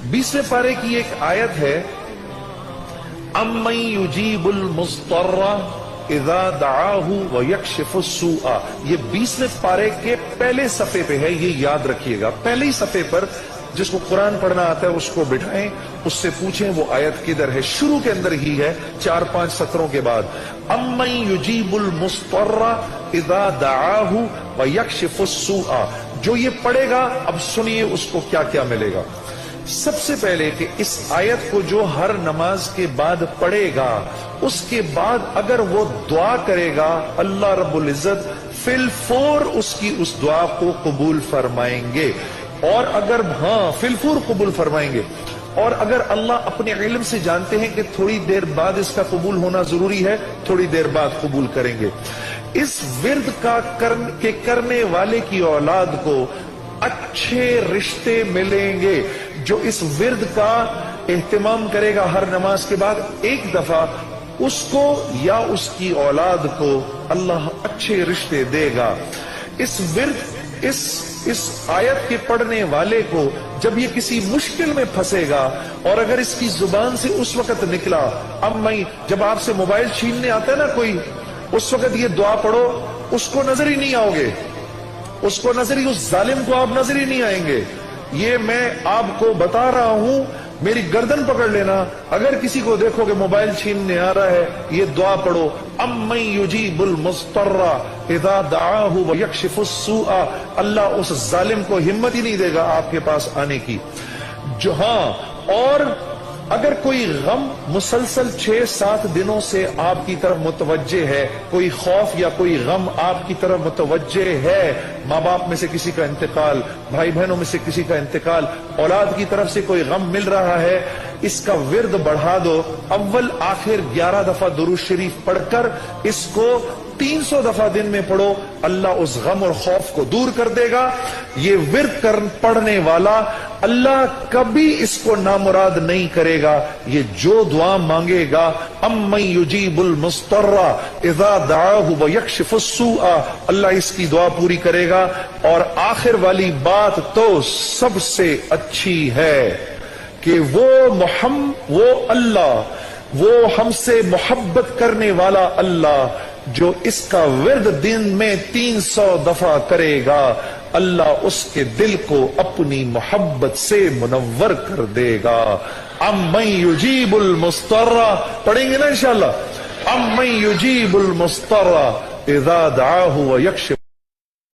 20वें पारे की एक आयत है, अम्मन युजीबुल मुस्तर्रा इज़ा दआहु व यक्शिफुस सूआ। ये 20वें पारे के पहले सफ़े पे है, ये याद रखिएगा। पहले ही सफ़े पर जिसको कुरान पढ़ना आता है उसको बिठाएं, उससे पूछें वो आयत किधर है। शुरू के अंदर ही है, 4-5 सत्रों के बाद। अम्मन युजीबुल मुस्तर्रा इज़ा दआहु व यक्शिफुस सूआ। जो ये पढ़ेगा, अब सुनिए उसको क्या क्या मिलेगा। सबसे पहले कि इस आयत को जो हर नमाज के बाद पढ़ेगा, उसके बाद अगर वो दुआ करेगा, अल्लाह रब्बुल इज्जत फिलफौर उसकी उस दुआ को कबूल फरमाएंगे। और अगर फिलफौर कबूल फरमाएंगे। और अगर अल्लाह अपने इल्म से जानते हैं कि थोड़ी देर बाद इसका कबूल होना जरूरी है, थोड़ी देर बाद कबूल करेंगे। इस विर्द का करने वाले की औलाद को अच्छे रिश्ते मिलेंगे। जो इस विर्द का एहतमाम करेगा हर नमाज के बाद एक दफा, उसको या उसकी औलाद को अल्लाह अच्छे रिश्ते देगा। इस विर्द इस आयत के पढ़ने वाले को जब ये किसी मुश्किल में फंसेगा, और अगर इसकी जुबान से उस वक्त निकला, अब मैं जब आपसे मोबाइल छीनने आता है ना कोई, उस वक्त ये दुआ पढ़ो, उसको नजर ही नहीं आओगे, उसको नजर ही, उस जालिम को आप नजर ही नहीं आएंगे। ये मैं आपको बता रहा हूं, मेरी गर्दन पकड़ लेना। अगर किसी को देखोगे मोबाइल छीनने आ रहा है, ये दुआ पढ़ो, अम्मन युजीबुल मुस्तर्रा इज़ा दआहु व यक्शिफुस सूआ। अल्लाह उस जालिम को हिम्मत ही नहीं देगा आपके पास आने की। जो और अगर कोई गम मुसलसल 6-7 दिनों से आपकी तरफ मुतवज्जे है, कोई खौफ या कोई गम आपकी तरफ मुतवज्जे है, माँ बाप में से किसी का इंतकाल, भाई बहनों में से किसी का इंतकाल, औलाद की तरफ से कोई गम मिल रहा है, इसका विर्द बढ़ा दो। अव्वल आखिर 11 दफा दुरूद शरीफ पढ़कर इसको 300 दफा दिन में पढ़ो, अल्लाह उस गम और खौफ को दूर कर देगा। ये विर्द पढ़ने वाला अल्लाह कभी इसको नामुराद नहीं करेगा। ये जो दुआ मांगेगा, अम्मन युजीबुल मुस्तर्रा इज़ा दआहु व यक्शिफुस सूआ, अल्लाह इसकी दुआ पूरी करेगा। और आखिर वाली बात तो सबसे अच्छी है कि वो अल्लाह, वो हमसे मोहब्बत करने वाला अल्लाह जो इसका विर्द दिन में 300 दफा करेगा, अल्लाह उसके दिल को अपनी मोहब्बत से मुनव्वर कर देगा। अम्मन युजीबुल मुस्तर्रा, पढ़ेंगे ना इंशाअल्लाह। अम्मन युजीबुल मुस्तर्रा इज़ा दआहु व यक्शिफ